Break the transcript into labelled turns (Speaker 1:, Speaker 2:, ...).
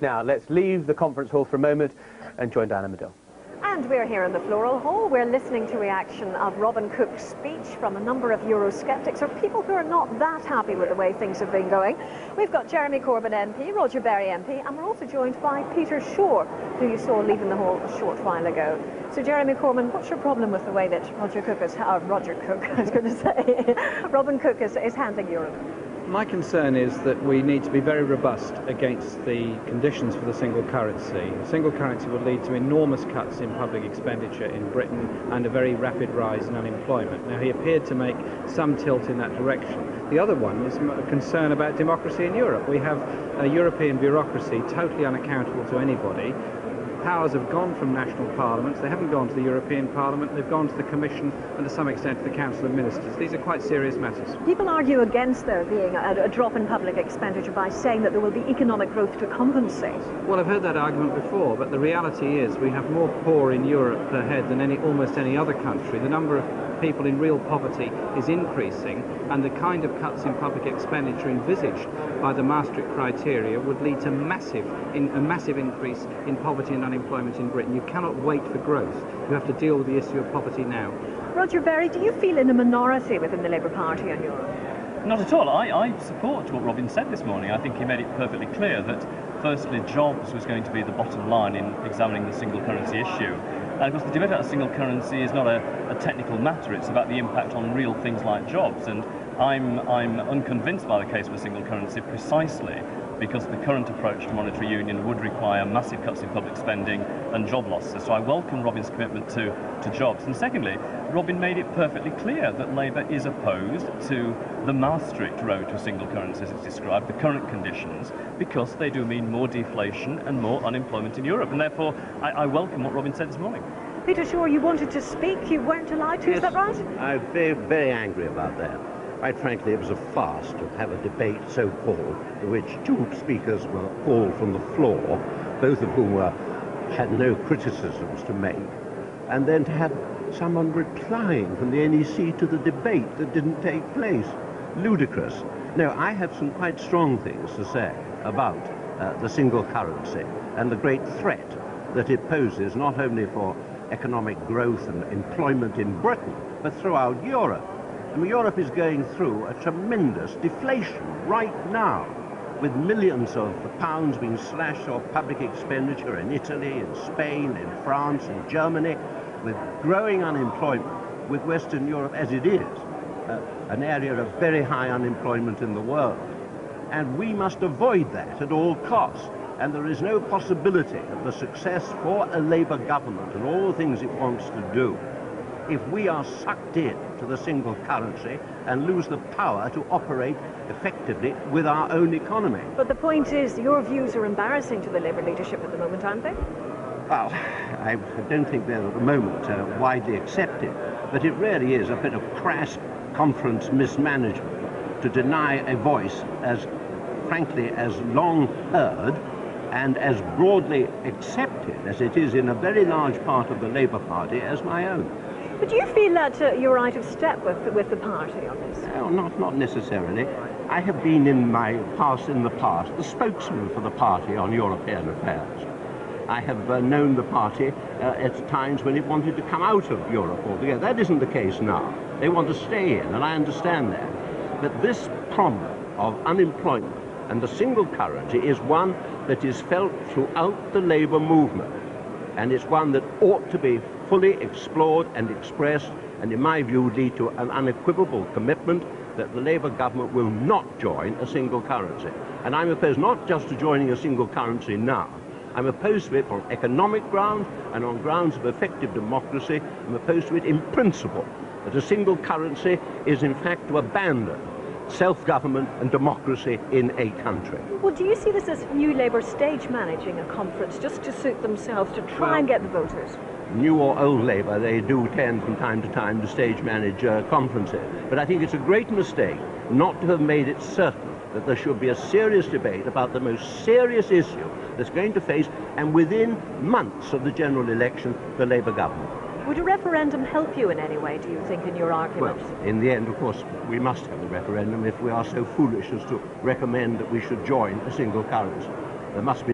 Speaker 1: Now, let's leave the conference hall for a moment and join Diana Medill.
Speaker 2: And we're here in the Floral Hall. We're listening to reaction of Robin Cook's speech from a number of Eurosceptics, or people who are not that happy with the way things have been going. We've got Jeremy Corbyn MP, Roger Berry MP, and we're also joined by Peter Shore, who you saw leaving the hall a short while ago. So, Jeremy Corbyn, what's your problem with the way that Robin Cook, is handling Europe?
Speaker 3: My concern is that we need to be very robust against the conditions for the single currency. The single currency would lead to enormous cuts in public expenditure in Britain and a very rapid rise in unemployment. Now, he appeared to make some tilt in that direction. The other one is a concern about democracy in Europe. We have a European bureaucracy totally unaccountable to anybody. Powers have gone from national parliaments, they haven't gone to the European Parliament, they've gone to the Commission and to some extent to the Council of Ministers. These are quite serious matters.
Speaker 2: People argue against there being a drop in public expenditure by saying that there will be economic growth to compensate.
Speaker 3: Well, I've heard that argument before, but the reality is we have more poor in Europe per head than almost any other country. The number of people in real poverty is increasing, and the kind of cuts in public expenditure envisaged by the Maastricht criteria would lead to a massive increase in poverty and unemployment in Britain. You cannot wait for growth. You have to deal with the issue of poverty now.
Speaker 2: Roger Berry, do you feel in a minority within the Labour Party on Europe?
Speaker 4: Not at all. I support what Robin said this morning. I think he made it perfectly clear that, firstly, jobs was going to be the bottom line in examining the single currency issue. And of course, the debate about a single currency is not a technical matter. It's about the impact on real things like jobs. And I'm unconvinced by the case of a single currency precisely because the current approach to monetary union would require massive cuts in public spending and job losses. So I welcome Robin's commitment to jobs. And secondly, Robin made it perfectly clear that Labour is opposed to the Maastricht road to a single currency, as it's described, the current conditions, because they do mean more deflation and more unemployment in Europe. And therefore, I welcome what Robin said this morning.
Speaker 2: Peter Shore, you wanted to speak, you weren't allowed to,
Speaker 5: yes,
Speaker 2: is that right?
Speaker 5: I'm very, very angry about that. Quite frankly, it was a farce to have a debate, so-called, in which two speakers were called from the floor, both of whom had no criticisms to make, and then to have someone replying from the NEC to the debate that didn't take place. Ludicrous. No, I have some quite strong things to say about the single currency and the great threat that it poses not only for economic growth and employment in Britain, but throughout Europe. I mean, Europe is going through a tremendous deflation right now, with millions of pounds being slashed off public expenditure in Italy, in Spain, in France, in Germany, with growing unemployment, with Western Europe as it is, an area of very high unemployment in the world. And we must avoid that at all costs. And there is no possibility of the success for a Labour government and all the things it wants to do if we are sucked in to the single currency and lose the power to operate effectively with our own economy.
Speaker 2: But the point is, your views are embarrassing to the Labour leadership at the moment, aren't they?
Speaker 5: Well, I don't think they're at the moment widely accepted, but it really is a bit of crass conference mismanagement to deny a voice as, frankly, as long heard and as broadly accepted as it is in a very large part of the Labour Party as my own.
Speaker 2: But do you feel that you're out of step with the party on this?
Speaker 5: No, not necessarily. I have been in the past, the spokesman for the party on European affairs. I have known the party at times when it wanted to come out of Europe altogether. That isn't the case now. They want to stay in, and I understand that. But this problem of unemployment and the single currency is one that is felt throughout the Labour movement. And it's one that ought to be fully explored and expressed, and in my view lead to an unequivocal commitment that the Labour government will not join a single currency. And I'm opposed not just to joining a single currency now. I'm opposed to it on economic grounds and on grounds of effective democracy. I'm opposed to it in principle, that a single currency is in fact to abandon self-government and democracy in a country.
Speaker 2: Well, do you see this as New Labour stage managing a conference just to suit themselves, to try and get the voters?
Speaker 5: New or old Labour, they do tend from time to time to stage manage conferences. But I think it's a great mistake not to have made it certain that there should be a serious debate about the most serious issue that's going to face, and within months of the general election, the Labour government.
Speaker 2: Would a referendum help you in any way, do you think, in your argument?
Speaker 5: Well, in the end, of course, we must have a referendum if we are so foolish as to recommend that we should join a single currency. There must be